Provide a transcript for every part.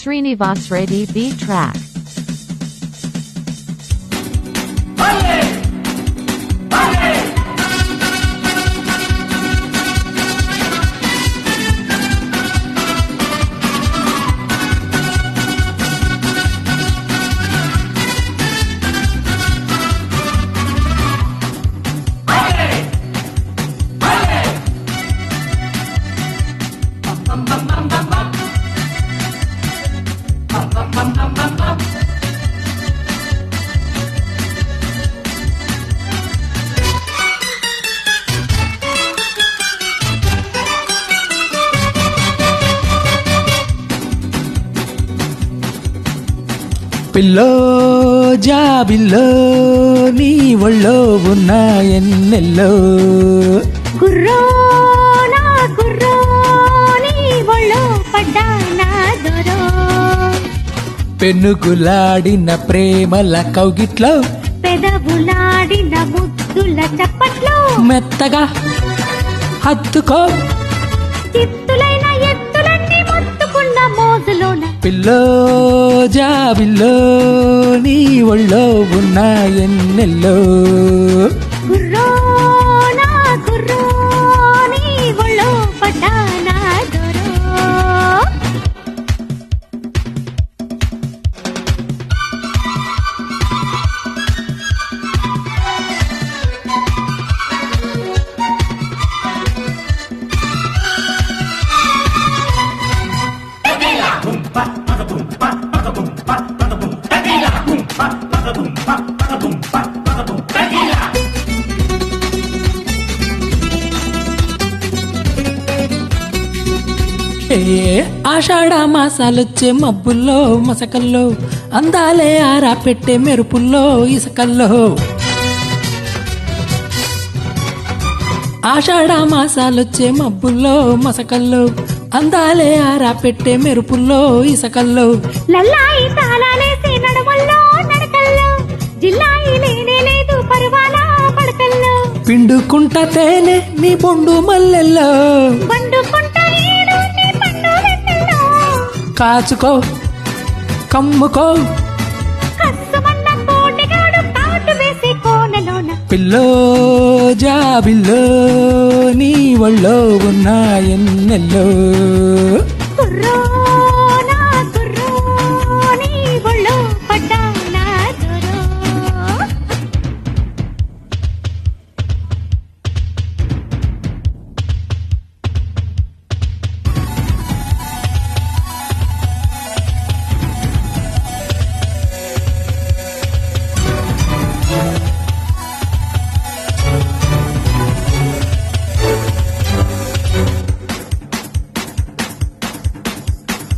Srinivas Reddy beat track. పిల్లో జాబిల్లో నీ ఒళ్ళో ఉన్న ఎన్నెల్లో గుర్రో నా గుర్రో నీ ఒళ్ళో పడ్డా నా దొరో పెనుగులాడిన ప్రేమల కౌగిట్లో పెదవులాడిన ముద్దుల చప్పట్లో మెత్తగా హత్తుకో చిత్తులైన ఎత్తులన్నీ మొత్తుకున్న మోజులోన పిల్లో జాబిల్లో నీ ఒళ్ళో ఉన్న ఎన్నెల్లో గుర్రో నా గుర్రో నీ ఒళ్ళో పడ్డా నా దొరో ఆషాఢ మాసాలొచ్చే మబ్బుల్లో మసకల్లో అందాలే ఆరా పెట్టే మెరుపుల్లో ఇసకల్లో ఆషాఢ మాసాలొచ్చే మబ్బుల్లో మసకల్లో అందాలే ఆరా పెట్టే మెరుపుల్లో ఇసకల్లో లల్లాయి తాళాలేసే నడవల్లో నడకల్లో జిల్లాయి లేనే లేదు పరువాల పడకల్లో పిండుకుంట తేనె నీ బొండు మల్లెల్లో బండుకుంట ఈడు నీ పండు వెన్నెల్లో కాచుకో కమ్ముకో కస్సుమన్న కోటిగాడు కాటు వేసే కోనలోన పిల్లో జాబిల్లో నీ ఒళ్ళో ఉన్న ఎన్నెల్లో కుర్రో నా కుర్రో నీ ఒళ్ళో పడ్డా నా దొరో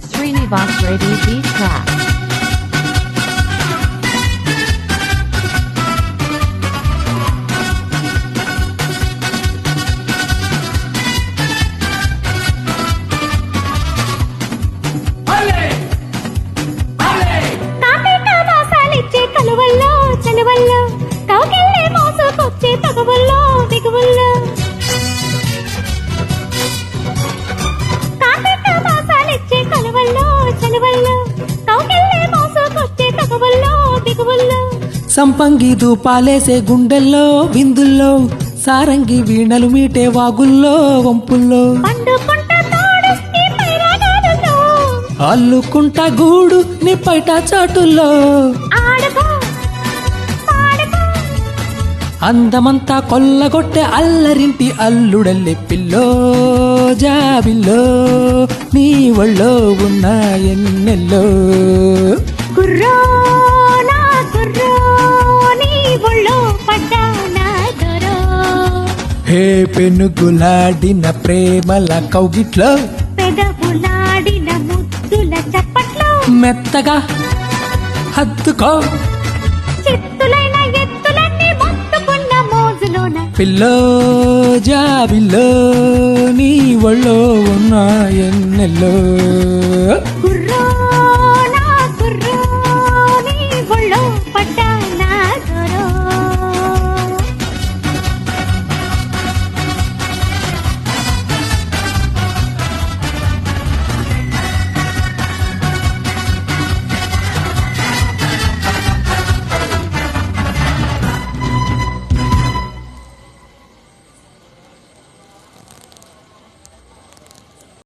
Srinivas Reddy beat track. కాపేట వాసాలిచ్చే కలువల్లో చలువల్లో కౌగిల్లే మోసుకొచ్చే తగువుల్లో దిగువుల్లో కాపేట వాసాలిచ్చే కలువల్లో చలువల్లో కౌగిల్లే మోసుకొచ్చే తగువుల్లో దిగువుల్లో సంపంగి దూపాలేసే గుండెల్లో విందుల్లో సారంగి వీణలు మీటే వాగుల్లో వంపుల్లో పండుకుంట తోడు నీ పైరాగాడుల్లో అల్లుకుంట గూడు నీ పైట చాటుల్లో ఆడుకో పాడుకో అందమంతా కొల్లగొట్టే అల్లరింటి అల్లుడల్లే పిల్లో జాబిల్లో నీ ఒళ్ళో ఉన్న ఎన్నెల్లో గుర్రో నా గుర్రో నీ ఒళ్ళో పడ్డా నా దొరో హే పెనుగులాడిన ప్రేమల కౌగిట్లో పెదవులాడిన ముద్దుల చప్పట్లో మెత్తగా హత్తుకో చిత్తులైన ఎత్తులన్నీ మొత్తుకున్న మోజులోన పిల్లో జాబిల్లో నీ ఒళ్ళో ఉన్న ఎన్నెల్లో